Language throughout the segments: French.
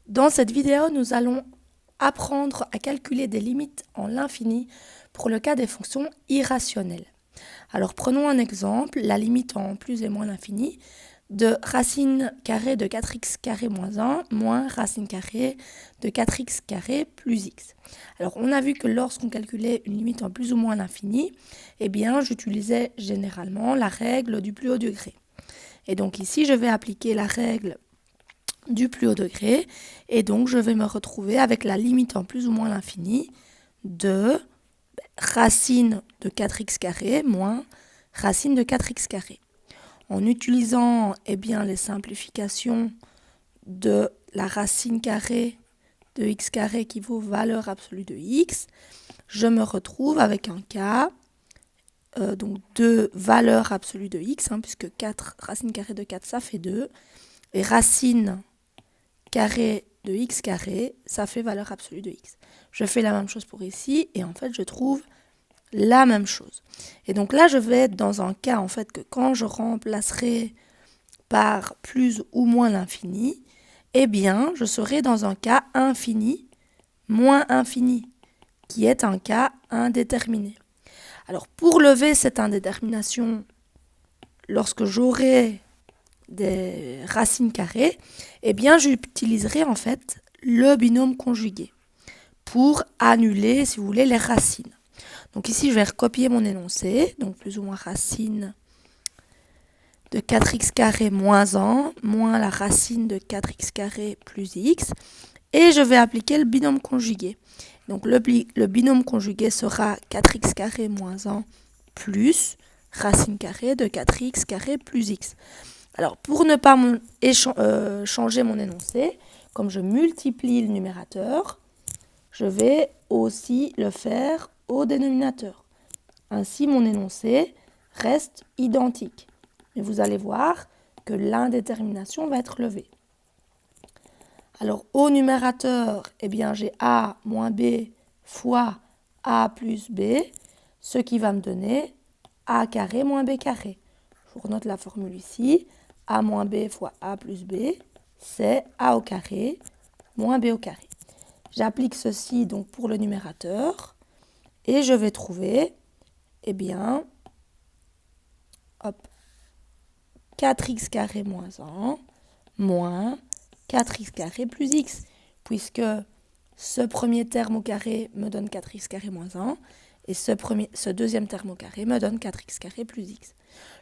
Dans cette vidéo, nous allons apprendre à calculer des limites en l'infini pour le cas des fonctions irrationnelles. Alors prenons un exemple, la limite en plus et moins l'infini de racine carrée de 4x carré moins 1 moins racine carrée de 4x carré plus x. Alors on a vu que lorsqu'on calculait une limite en plus ou moins l'infini, eh bien j'utilisais généralement la règle du plus haut degré. Et donc ici je vais appliquer la règle du plus haut degré, et donc je vais me retrouver avec la limite en plus ou moins l'infini de racine de 4x carré moins racine de 4x carré. En utilisant les simplifications de la racine carrée de x carré qui vaut valeur absolue de x, je me retrouve avec un cas donc de valeur absolue de x, puisque 4 racine carrée de 4 ça fait 2, et racine carré de x carré, ça fait valeur absolue de x. Je fais la même chose pour ici, et en fait, je trouve la même chose. Et donc là, je vais être dans un cas, en fait, que quand je remplacerai par plus ou moins l'infini, eh bien, je serai dans un cas infini, moins infini, qui est un cas indéterminé. Alors, pour lever cette indétermination, lorsque j'aurai des racines carrées, eh bien j'utiliserai en fait le binôme conjugué pour annuler, si vous voulez, les racines. Donc ici, je vais recopier mon énoncé, donc plus ou moins racine de 4x carré moins 1, moins la racine de 4x carré plus x, et je vais appliquer le binôme conjugué. Donc le binôme conjugué sera 4x carré moins 1 plus racine carrée de 4x carré plus x. Alors, pour ne pas changer mon énoncé, comme je multiplie le numérateur, je vais aussi le faire au dénominateur. Ainsi, mon énoncé reste identique. Et vous allez voir que l'indétermination va être levée. Alors, au numérateur, j'ai a moins b fois a plus b, ce qui va me donner a carré moins b carré. Je vous renote la formule ici. A moins b fois a plus b, c'est a au carré moins b au carré. J'applique ceci donc pour le numérateur et je vais trouver, 4x carré moins 1 moins 4x carré plus x, puisque ce premier terme au carré me donne 4x carré moins 1 et ce deuxième terme au carré me donne 4x carré plus x.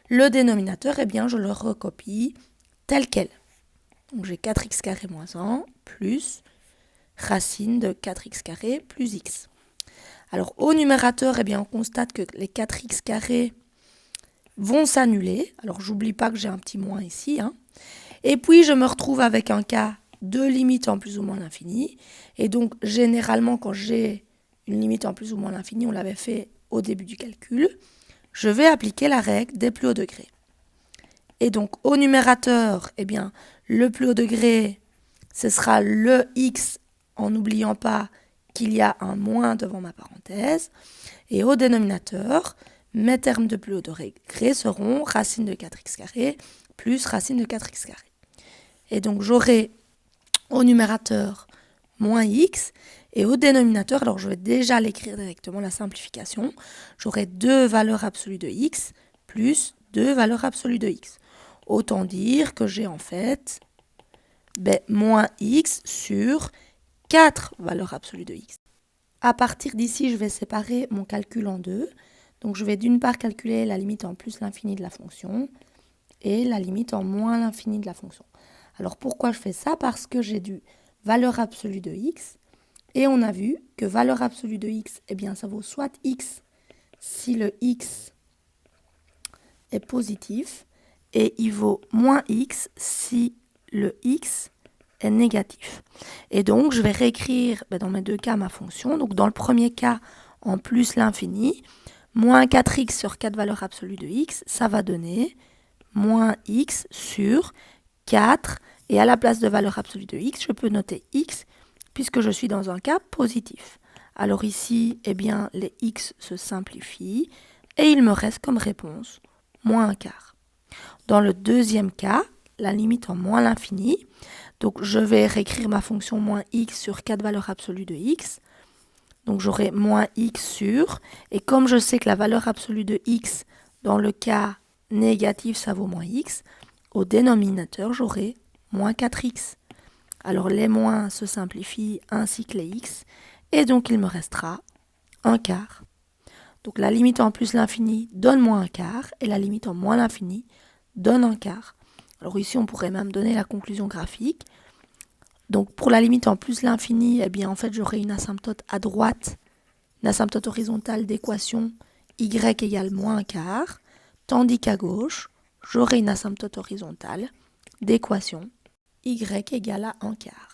Le dénominateur, je le recopie tel quel. Donc j'ai 4x carré moins 1 plus racine de 4x carré plus x. Alors au numérateur, on constate que les 4x carrés vont s'annuler. Alors j'oublie pas que j'ai un petit moins ici. Et puis je me retrouve avec un cas de limite en plus ou moins l'infini. Et donc généralement quand j'ai une limite en plus ou moins l'infini, on l'avait fait au début du calcul, je vais appliquer la règle des plus hauts degrés. Et donc, au numérateur, le plus haut degré, ce sera le x, en n'oubliant pas qu'il y a un moins devant ma parenthèse. Et au dénominateur, mes termes de plus haut degré seront racine de 4x carré plus racine de 4x carré. Et donc, j'aurai au numérateur moins x. Et au dénominateur, alors je vais déjà l'écrire directement, la simplification, j'aurai 2 valeurs absolues de x plus 2 valeurs absolues de x. Autant dire que j'ai en fait moins x sur 4 valeurs absolues de x. À partir d'ici, je vais séparer mon calcul en deux. Donc je vais d'une part calculer la limite en plus l'infini de la fonction et la limite en moins l'infini de la fonction. Alors pourquoi je fais ça? Parce que j'ai du valeur absolue de x. Et on a vu que valeur absolue de x, ça vaut soit x si le x est positif, et il vaut moins x si le x est négatif. Et donc, je vais réécrire dans mes deux cas ma fonction. Donc, dans le premier cas, en plus l'infini, moins 4x sur 4 valeurs absolues de x, ça va donner moins x sur 4. Et à la place de valeur absolue de x, je peux noter x puisque je suis dans un cas positif. Alors ici, les x se simplifient et il me reste comme réponse moins un quart. Dans le deuxième cas, la limite en moins l'infini. Donc je vais réécrire ma fonction moins x sur 4 valeurs absolues de x. Donc j'aurai moins x sur, et comme je sais que la valeur absolue de x, dans le cas négatif, ça vaut moins x, au dénominateur, j'aurai moins 4x. Alors les moins se simplifient ainsi que les x, et donc il me restera un quart. Donc la limite en plus l'infini donne moins un quart, et la limite en moins l'infini donne un quart. Alors ici, on pourrait même donner la conclusion graphique. Donc pour la limite en plus l'infini, eh bien en fait j'aurai une asymptote à droite, une asymptote horizontale d'équation y égale moins un quart, tandis qu'à gauche, j'aurai une asymptote horizontale d'équation y égale à un quart.